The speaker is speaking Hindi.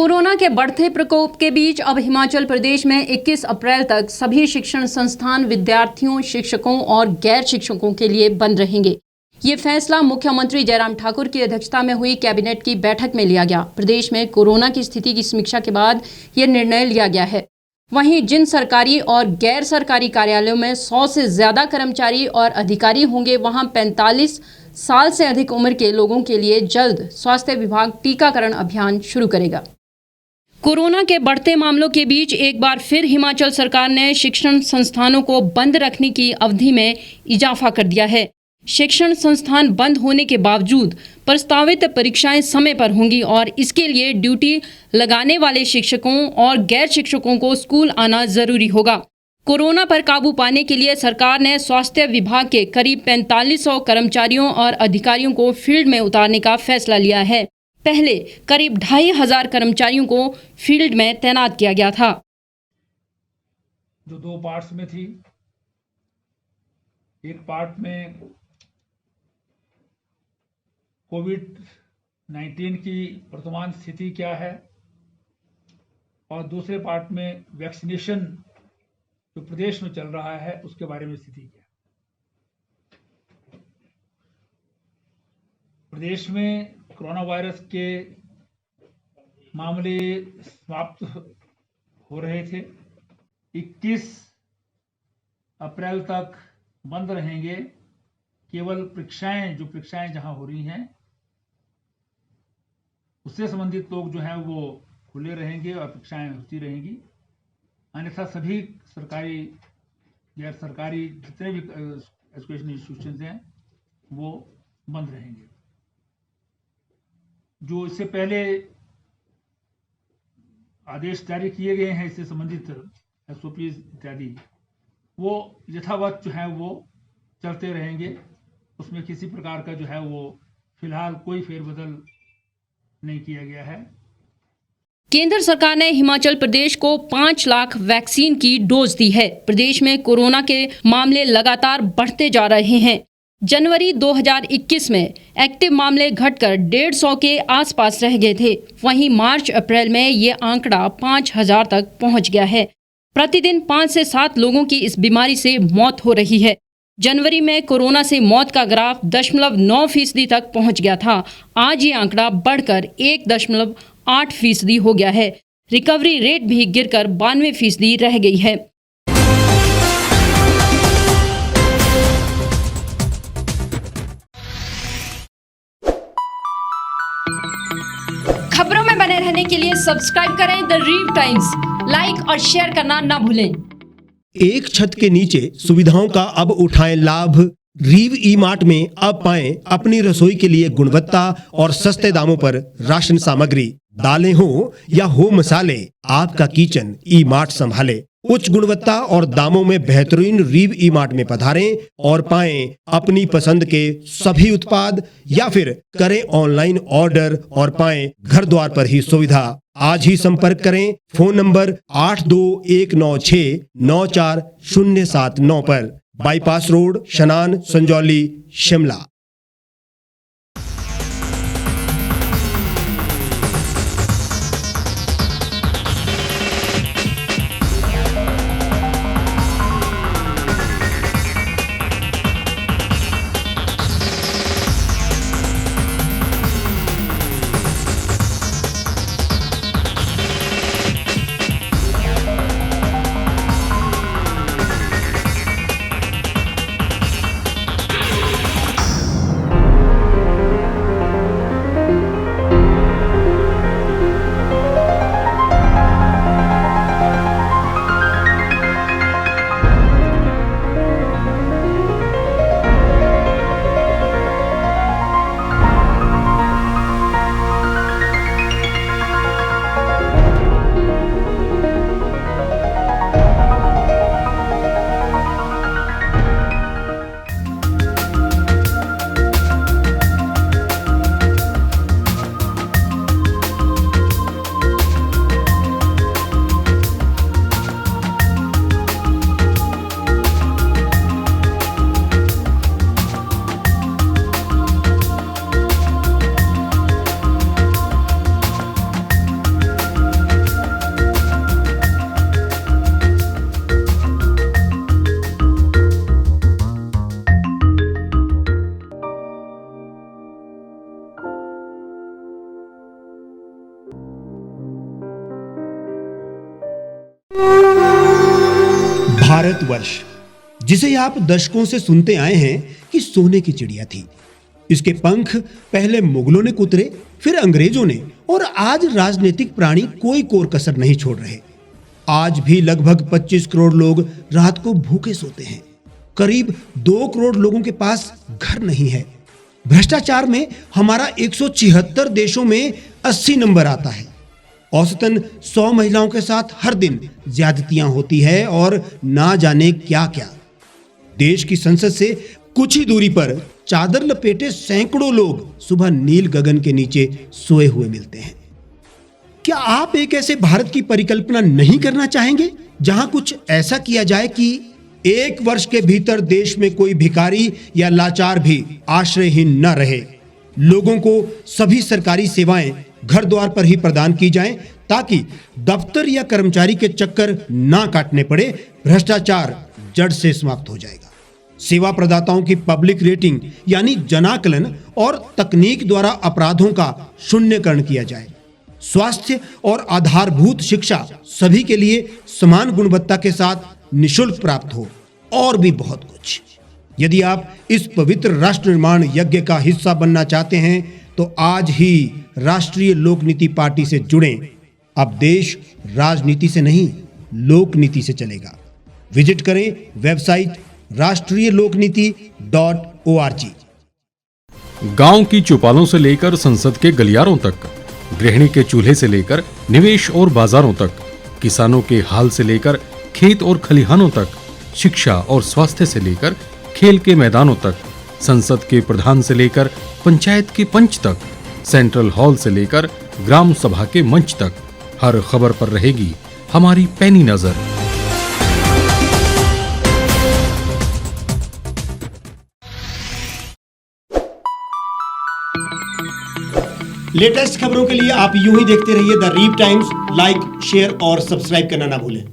कोरोना के बढ़ते प्रकोप के बीच अब हिमाचल प्रदेश में 21 अप्रैल तक सभी शिक्षण संस्थान विद्यार्थियों, शिक्षकों और गैर शिक्षकों के लिए बंद रहेंगे। ये फैसला मुख्यमंत्री जयराम ठाकुर की अध्यक्षता में हुई कैबिनेट की बैठक में लिया गया। प्रदेश में कोरोना की स्थिति की समीक्षा के बाद ये निर्णय लिया गया है। वहीं जिन सरकारी और गैर सरकारी कार्यालयों में 100 से ज़्यादा कर्मचारी और अधिकारी होंगे, वहां 45 साल से अधिक उम्र के लोगों के लिए जल्द स्वास्थ्य विभाग टीकाकरण अभियान शुरू करेगा। कोरोना के बढ़ते मामलों के बीच एक बार फिर हिमाचल सरकार ने शिक्षण संस्थानों को बंद रखने की अवधि में इजाफा कर दिया है। शिक्षण संस्थान बंद होने के बावजूद प्रस्तावित परीक्षाएं समय पर होंगी और इसके लिए ड्यूटी लगाने वाले शिक्षकों और गैर शिक्षकों को स्कूल आना जरूरी होगा। कोरोना पर काबू पाने के लिए सरकार ने स्वास्थ्य विभाग के करीब 4500 कर्मचारियों और अधिकारियों को फील्ड में उतारने का फैसला लिया है। पहले करीब 2500 कर्मचारियों को फील्ड में तैनात किया गया था। जो दो पार्ट्स में थी, एक पार्ट में कोविड-19 की वर्तमान स्थिति क्या है और दूसरे पार्ट में वैक्सीनेशन जो प्रदेश में चल रहा है उसके बारे में स्थिति क्या है। प्रदेश में कोरोना वायरस के मामले समाप्त हो रहे थे। 21 अप्रैल तक बंद रहेंगे। केवल परीक्षाएं जहां हो रही हैं उससे संबंधित लोग जो हैं वो खुले रहेंगे और परीक्षाएं होती रहेंगी। अन्यथा सभी सरकारी गैर सरकारी जितने भी एजुकेशन इंस्टीट्यूशन हैं वो बंद रहेंगे। जो इससे पहले आदेश जारी किए गए हैं इससे संबंधित SOP इत्यादि वो यथावत जो है वो चलते रहेंगे। उसमें किसी प्रकार का जो है वो फिलहाल कोई फेरबदल नहीं किया गया है। केंद्र सरकार ने हिमाचल प्रदेश को 5 लाख वैक्सीन की डोज दी है। प्रदेश में कोरोना के मामले लगातार बढ़ते जा रहे हैं। जनवरी 2021 में एक्टिव मामले घटकर 150 के आसपास रह गए थे। वहीं मार्च अप्रैल में ये आंकड़ा 5000 तक पहुंच गया है। प्रतिदिन 5 से 7 लोगों की इस बीमारी से मौत हो रही है। जनवरी में कोरोना से मौत का ग्राफ 0.9% तक पहुंच गया था। आज ये आंकड़ा बढ़कर 1.8% हो गया है। रिकवरी रेट भी गिरकर 92% रह गई है। खबरों में बने रहने के लिए सब्सक्राइब करें द रीव टाइम्स। लाइक और शेयर करना ना भूलें। एक छत के नीचे सुविधाओं का अब उठाएं लाभ। रीव ई मार्ट में अब पाएं अपनी रसोई के लिए गुणवत्ता और सस्ते दामों पर राशन सामग्री। दालें हो या हो मसाले, आपका किचन ई मार्ट संभाले। उच्च गुणवत्ता और दामों में बेहतरीन रीव ई मार्ट में पधारें और पाएं अपनी पसंद के सभी उत्पाद, या फिर करें ऑनलाइन ऑर्डर और पाएं घर द्वार पर ही सुविधा। आज ही संपर्क करें फोन नंबर 8219694079 पर। बाईपास रोड, शनान, संजौली, शिमला। भारतवर्ष, जिसे आप दशकों से सुनते आए हैं कि सोने की चिड़िया थी। इसके पंख पहले मुगलों ने कुतरे, फिर अंग्रेजों ने, और आज राजनीतिक प्राणी कोई कोर कसर नहीं छोड़ रहे। आज भी लगभग 25 करोड़ लोग रात को भूखे सोते हैं। करीब 2 करोड़ लोगों के पास घर नहीं है। भ्रष्टाचार में हमारा 176 देशों में 80 नंबर आता है। औसतन 100 महिलाओं के साथ हर दिन ज्यादतियां होती है और ना जाने क्या क्या। देश की संसद से कुछ ही दूरी पर चादर लपेटे सैकड़ों लोग सुबह नील गगन के नीचे सोए हुए मिलते हैं। क्या आप एक ऐसे भारत की परिकल्पना नहीं करना चाहेंगे जहां कुछ ऐसा किया जाए कि 1 वर्ष के भीतर देश में कोई भिखारी या लाचार भी आश्रयहीन न रहे? लोगों को सभी सरकारी सेवाएं घर द्वार पर ही प्रदान की जाएं, ताकि दफ्तर या कर्मचारी के चक्कर ना काटने पड़े। भ्रष्टाचार जड़ से समाप्त हो जाएगा। सेवा प्रदाताओं की पब्लिक रेटिंग यानी जनाकलन और तकनीक द्वारा अपराधों का शून्यकरण किया जाए। स्वास्थ्य और आधारभूत शिक्षा सभी के लिए समान गुणवत्ता के साथ निशुल्क प्राप्त हो, और भी बहुत कुछ। यदि आप इस पवित्र राष्ट्र निर्माण यज्ञ का हिस्सा बनना चाहते हैं तो आज ही राष्ट्रीय लोक नीति पार्टी से जुड़ें। अब देश राजनीति से नहीं, लोक नीति से चलेगा। विजिट करें वेबसाइट rashtriyalokniti.org। गांव की चौपालों से लेकर संसद के गलियारों तक, गृहिणी के चूल्हे से लेकर निवेश और बाजारों तक, किसानों के हाल से लेकर खेत और खलिहानों तक, शिक्षा और स्वास्थ्य से लेकर खेल के मैदानों तक, संसद के प्रधान से लेकर पंचायत के पंच तक, सेंट्रल हॉल से लेकर ग्राम सभा के मंच तक, हर खबर पर रहेगी हमारी पैनी नजर। लेटेस्ट खबरों के लिए आप यूं ही देखते रहिए the reap times. Like, share और सब्सक्राइब करना ना भूलें।